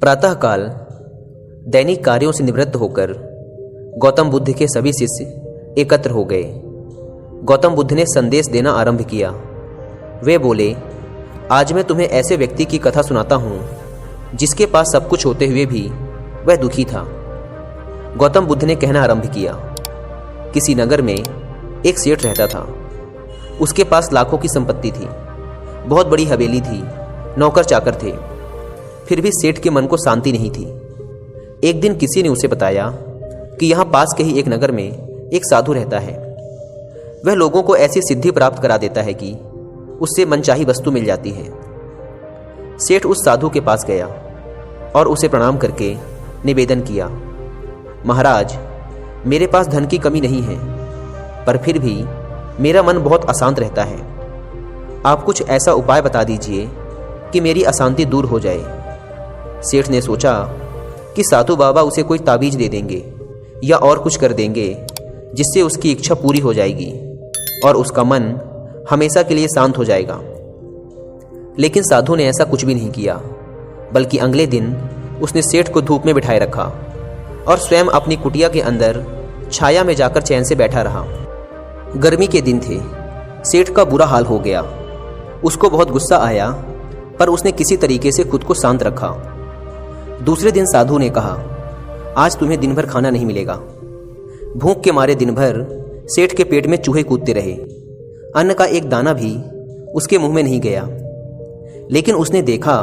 प्रातःकाल दैनिक कार्यों से निवृत्त होकर गौतम बुद्ध के सभी शिष्य एकत्र हो गए। गौतम बुद्ध ने संदेश देना आरंभ किया। वे बोले, आज मैं तुम्हें ऐसे व्यक्ति की कथा सुनाता हूँ जिसके पास सब कुछ होते हुए भी वह दुखी था। गौतम बुद्ध ने कहना आरंभ किया। किसी नगर में एक सेठ रहता था। उसके पास लाखों की संपत्ति थी, बहुत बड़ी हवेली थी, नौकर चाकर थे। फिर भी सेठ के मन को शांति नहीं थी। एक दिन किसी ने उसे बताया कि यहाँ पास के ही एक नगर में एक साधु रहता है। वह लोगों को ऐसी सिद्धि प्राप्त करा देता है कि उससे मनचाही वस्तु मिल जाती है। सेठ उस साधु के पास गया और उसे प्रणाम करके निवेदन किया, महाराज, मेरे पास धन की कमी नहीं है, पर फिर भी मेरा मन बहुत अशांत रहता है। आप कुछ ऐसा उपाय बता दीजिए कि मेरी अशांति दूर हो जाए। सेठ ने सोचा कि साधु बाबा उसे कोई ताबीज दे देंगे या और कुछ कर देंगे जिससे उसकी इच्छा पूरी हो जाएगी और उसका मन हमेशा के लिए शांत हो जाएगा। लेकिन साधु ने ऐसा कुछ भी नहीं किया, बल्कि अगले दिन उसने सेठ को धूप में बिठाए रखा और स्वयं अपनी कुटिया के अंदर छाया में जाकर चैन से बैठा रहा। गर्मी के दिन थे। सेठ का बुरा हाल हो गया। उसको बहुत गुस्सा आया, पर उसने किसी तरीके से खुद को शांत रखा। दूसरे दिन साधु ने कहा, आज तुम्हें दिन भर खाना नहीं मिलेगा। भूख के मारे दिन भर सेठ के पेट में चूहे कूदते रहे। अन्न का एक दाना भी उसके मुंह में नहीं गया। लेकिन उसने देखा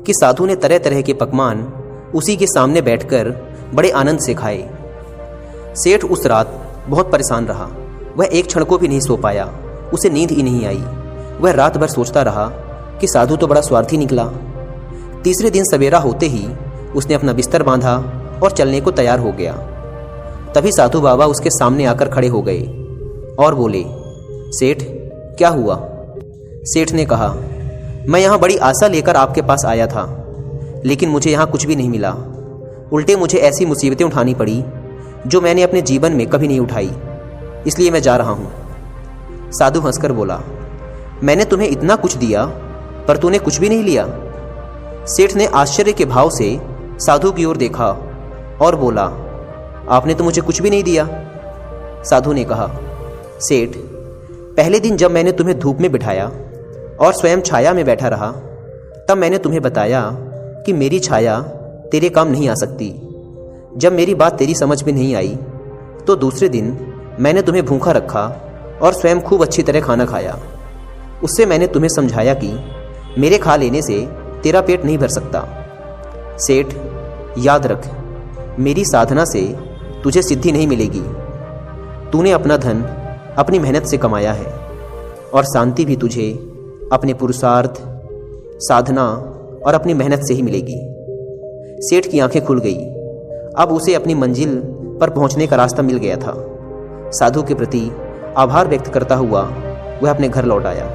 कि साधु ने तरह तरह के पकवान उसी के सामने बैठकर बड़े आनंद से खाए। सेठ उस रात बहुत परेशान रहा। वह एक क्षण को भी नहीं सो पाया। उसे नींद ही नहीं आई। वह रात भर सोचता रहा कि साधु तो बड़ा स्वार्थी निकला। तीसरे दिन सवेरा होते ही उसने अपना बिस्तर बांधा और चलने को तैयार हो गया। तभी साधु बाबा उसके सामने आकर खड़े हो गए और बोले, सेठ, क्या हुआ? सेठ ने कहा, मैं यहाँ बड़ी आशा लेकर आपके पास आया था, लेकिन मुझे यहाँ कुछ भी नहीं मिला। उल्टे मुझे ऐसी मुसीबतें उठानी पड़ी जो मैंने अपने जीवन में कभी नहीं उठाई, इसलिए मैं जा रहा हूँ। साधु हंसकर बोला, मैंने तुम्हें इतना कुछ दिया, पर तूने कुछ भी नहीं लिया। सेठ ने आश्चर्य के भाव से साधु की ओर देखा और बोला, आपने तो मुझे कुछ भी नहीं दिया। साधु ने कहा, सेठ, पहले दिन जब मैंने तुम्हें धूप में बिठाया और स्वयं छाया में बैठा रहा, तब मैंने तुम्हें बताया कि मेरी छाया तेरे काम नहीं आ सकती। जब मेरी बात तेरी समझ में नहीं आई, तो दूसरे दिन मैंने तुम्हें भूखा रखा और स्वयं खूब अच्छी तरह खाना खाया। उससे मैंने तुम्हें समझाया कि मेरे खा लेने से तेरा पेट नहीं भर सकता। सेठ, याद रख, मेरी साधना से तुझे सिद्धि नहीं मिलेगी। तूने अपना धन अपनी मेहनत से कमाया है और शांति भी तुझे अपने पुरुषार्थ, साधना और अपनी मेहनत से ही मिलेगी। सेठ की आंखें खुल गई। अब उसे अपनी मंजिल पर पहुंचने का रास्ता मिल गया था। साधु के प्रति आभार व्यक्त करता हुआ वह अपने घर लौट आया।